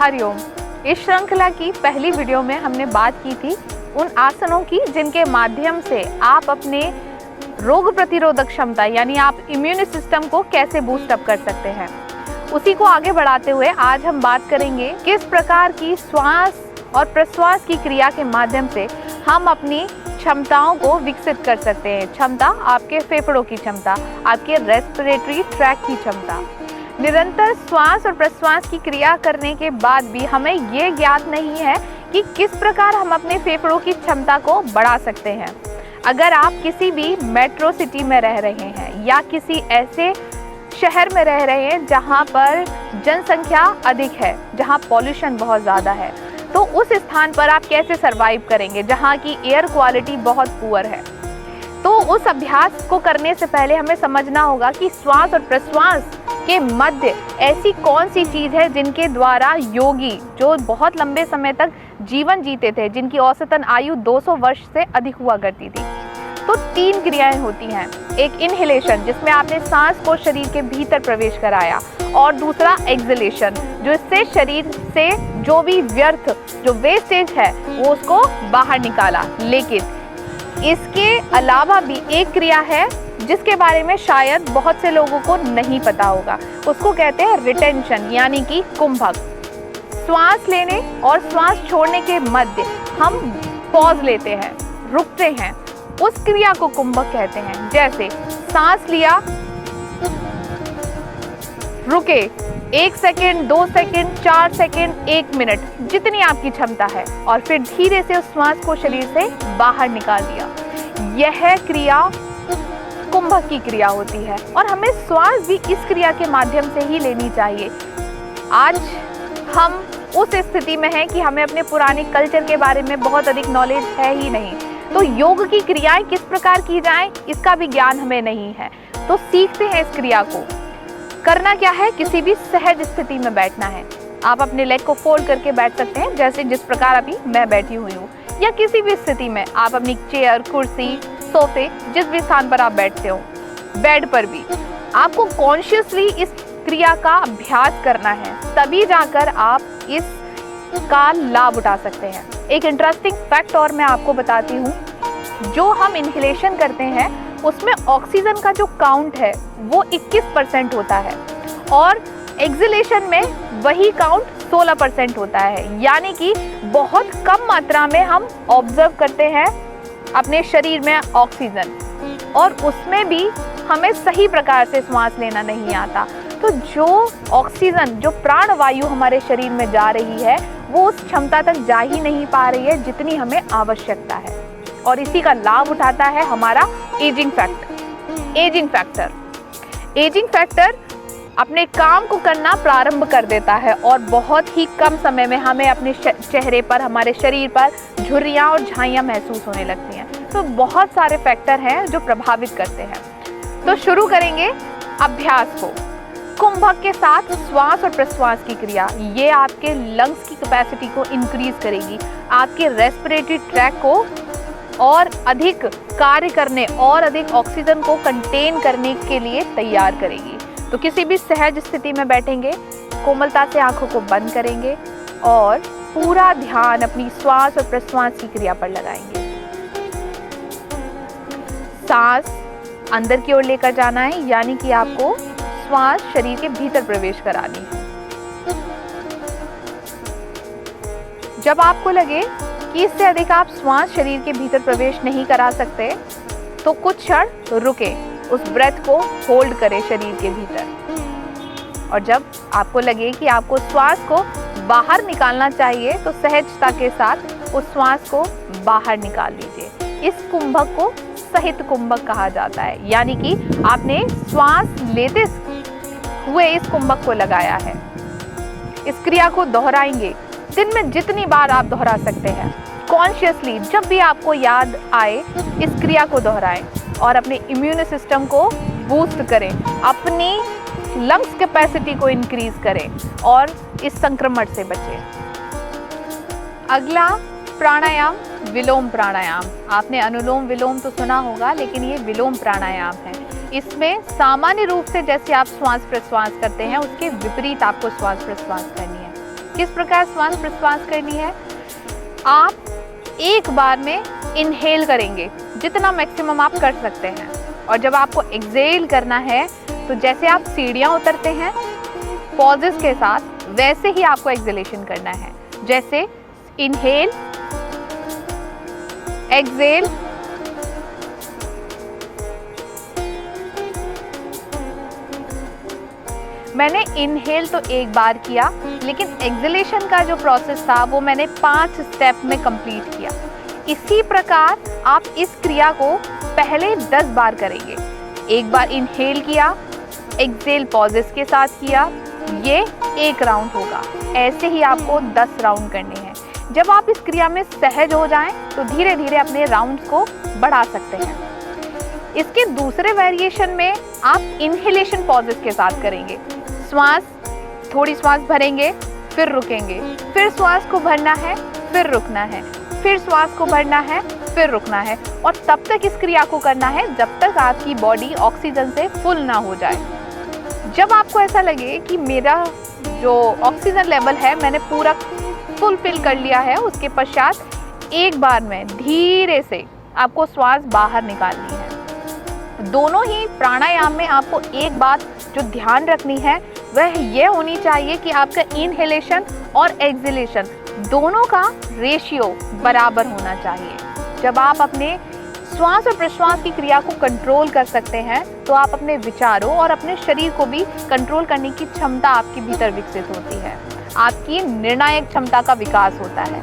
हरिओम। इस श्रृंखला की पहली वीडियो में हमने बात की थी उन आसनों की जिनके माध्यम से आप अपने रोग प्रतिरोधक क्षमता यानी आप इम्यून सिस्टम को कैसे बूस्ट अप कर सकते हैं। उसी को आगे बढ़ाते हुए आज हम बात करेंगे किस प्रकार की श्वास और प्रश्वास की क्रिया के माध्यम से हम अपनी क्षमताओं को विकसित कर सकते हैं। क्षमता आपके फेफड़ों की क्षमता, आपके रेस्पिरेटरी ट्रैक की क्षमता। निरंतर श्वास और प्रश्वास की क्रिया करने के बाद भी हमें ये ज्ञात नहीं है कि किस प्रकार हम अपने फेफड़ों की क्षमता को बढ़ा सकते हैं। अगर आप किसी भी मेट्रो सिटी में रह रहे हैं या किसी ऐसे शहर में रह रहे हैं जहाँ पर जनसंख्या अधिक है, जहाँ पॉल्यूशन बहुत ज़्यादा है, तो उस स्थान पर आप कैसे सरवाइव करेंगे जहाँ की एयर क्वालिटी बहुत पुअर है। तो उस अभ्यास को करने से पहले हमें समझना होगा कि श्वास और प्रश्वास के मध्य ऐसी कौन सी चीज़ है जिनके द्वारा योगी जो बहुत लंबे समय तक जीवन जीते थे, जिनकी औसतन आयु 200 वर्ष से अधिक हुआ करती थी। तो 3 क्रियाएं होती हैं। एक इनहेलेशन जिसमें आपने सांस को शरीर के भीतर प्रवेश कराया, और दूसरा एक्सहेलेशन जो इससे शरीर से जो भी व्यर्थ जो वेस्टेज है वो उसको बाहर निकाला। लेकिन इसके अलावा भी एक क्रिया है जिसके बारे में शायद बहुत से लोगों को नहीं पता होगा। उसको कहते हैं रिटेंशन यानी कि कुंभक। श्वास लेने और श्वास छोड़ने के मध्य हम पॉज लेते हैं, रुकते हैं, उस क्रिया को कुंभक कहते हैं। जैसे सांस लिया, रुके 1 सेकेंड, 2 सेकेंड, 4 सेकेंड, 1 मिनट, जितनी आपकी क्षमता है, और फिर धीरे से उस श्वास को शरीर से बाहर निकाल दिया। यह क्रिया कुंभक की क्रिया होती है और हमें श्वास भी इस क्रिया के माध्यम से ही लेनी चाहिए। आज हम उस स्थिति में हैं कि हमें अपने पुराने कल्चर के बारे में बहुत अधिक नॉलेज है ही नहीं, तो योग की क्रियाएं किस प्रकार की जाएं इसका भी ज्ञान हमें नहीं है। तो सीखते हैं इस क्रिया को। करना क्या है, किसी भी सहज स्थिति में बैठना है। आप अपने लेग को फोल्ड करके बैठ सकते हैं, जैसे जिस प्रकार अभी मैं बैठी हुई हूँ, या किसी भी स्थिति में आप अपनी चेयर, कुर्सी, सोफे, जिस भी स्थान पर आप बैठते हो, बेड पर भी आपको कॉन्शियसली इस क्रिया का अभ्यास करना है, तभी जाकर आप इसका लाभ उठा सकते हैं। एक इंटरेस्टिंग फैक्ट और मैं आपको बताती हूँ, जो हम इनहेलेशन करते हैं उसमें ऑक्सीजन का जो काउंट है वो 21% होता है, और एक्सहेलेशन में वही काउंट 16% होता है। यानी कि बहुत कम मात्रा में हम ऑब्जर्व करते हैं अपने शरीर में ऑक्सीजन, और उसमें भी हमें सही प्रकार से श्वास लेना नहीं आता। तो जो ऑक्सीजन, जो प्राणवायु हमारे शरीर में जा रही है वो उस क्षमता तक जा ही नहीं पा रही है जितनी हमें आवश्यकता है, और इसी का लाभ उठाता है हमारा एजिंग फैक्टर अपने काम को करना प्रारंभ कर देता है, और बहुत ही कम समय में हमें अपने चेहरे पर, हमारे शरीर पर झुर्रियाँ और झाइयाँ महसूस होने लगती हैं। तो बहुत सारे फैक्टर हैं जो प्रभावित करते हैं। तो शुरू करेंगे अभ्यास को। कुंभक के साथ श्वास और प्रश्वास की क्रिया, ये आपके लंग्स की कैपेसिटी को इंक्रीज करेगी, आपके रेस्पिरेटरी ट्रैक को और अधिक कार्य करने और अधिक ऑक्सीजन को कंटेन करने के लिए तैयार करेगी। तो किसी भी सहज स्थिति में बैठेंगे, कोमलता से आंखों को बंद करेंगे और पूरा ध्यान अपनी श्वास और प्रश्वास की क्रिया पर लगाएंगे। सांस अंदर की ओर लेकर जाना है, यानी कि आपको श्वास शरीर के भीतर प्रवेश करानी है। जब आपको लगे कि इससे अधिक आप श्वास शरीर के भीतर प्रवेश नहीं करा सकते, तो कुछ क्षण रुके, उस ब्रेथ को होल्ड करें शरीर के भीतर, और जब आपको लगे कि आपको श्वास को बाहर निकालना चाहिए तो सहजता के साथ उस श्वास को बाहर निकाल लीजिए। इस कुंभक को सहित कुंभक कहा जाता है, यानी कि आपने श्वास लेते हुए इस कुंभक को लगाया है। इस क्रिया को दोहराएंगे, दिन में जितनी बार आप दोहरा सकते हैं। कॉन्शियसली जब भी आपको याद आए इस क्रिया को दोहराएं और अपने इम्यून सिस्टम को बूस्ट करें, अपनी लंग्स कैपेसिटी को इंक्रीज करें और इस संक्रमण से बचें। अगला प्राणायाम विलोम प्राणायाम। आपने अनुलोम विलोम तो सुना होगा, लेकिन ये विलोम प्राणायाम है। इसमें सामान्य रूप से जैसे आप श्वास प्रश्वास करते हैं उसके विपरीत आपको श्वास प्रश्वास करनी है। किस प्रकार श्वास प्रश्वास करनी है? आप एक बार में इनहेल करेंगे जितना मैक्सिमम आप कर सकते हैं, और जब आपको एक्सहेल करना है तो जैसे आप सीढ़ियाँ उतरते हैं पॉजेस के साथ, वैसे ही आपको एक्सहेलेशन करना है। जैसे इनहेल, एक्सहेल, मैंने इनहेल तो एक बार किया, लेकिन एक्सहेलेशन का जो प्रोसेस था वो मैंने 5 स्टेप में कंप्लीट किया। इसी प्रकार आप इस क्रिया को पहले 10 बार करेंगे। एक बार इनहेल किया, एक्सहेल पॉजेस के साथ किया, ये एक राउंड होगा। ऐसे ही आपको 10 राउंड करने हैं। जब आप इस क्रिया में सहज हो जाएं तो धीरे धीरे अपने राउंड्स को बढ़ा सकते हैं। इसके दूसरे वेरिएशन में आप इनहेलेशन पॉजेस के साथ करेंगे। थोड़ी श्वास भरेंगे, फिर रुकेंगे, फिर श्वास को भरना है, फिर रुकना है, फिर श्वास को भरना है, फिर रुकना है, और तब तक इस क्रिया को करना है जब तक आपकी बॉडी ऑक्सीजन से फुल ना हो जाए। जब आपको ऐसा लगे कि मेरा जो ऑक्सीजन लेवल है मैंने पूरा फुलफिल कर लिया है, उसके पश्चात एक बार में धीरे से आपको श्वास बाहर निकालनी है। दोनों ही प्राणायाम में आपको एक बात जो ध्यान रखनी है वह यह होनी चाहिए कि आपका इनहेलेशन और एक्सहेलेशन दोनों का रेशियो बराबर होना चाहिए। जब आप अपने श्वास और प्रश्वास की क्रिया को कंट्रोल कर सकते हैं तो आप अपने विचारों और अपने शरीर को भी कंट्रोल करने की क्षमता आपके भीतर विकसित होती है। आपकी निर्णायक क्षमता का विकास होता है।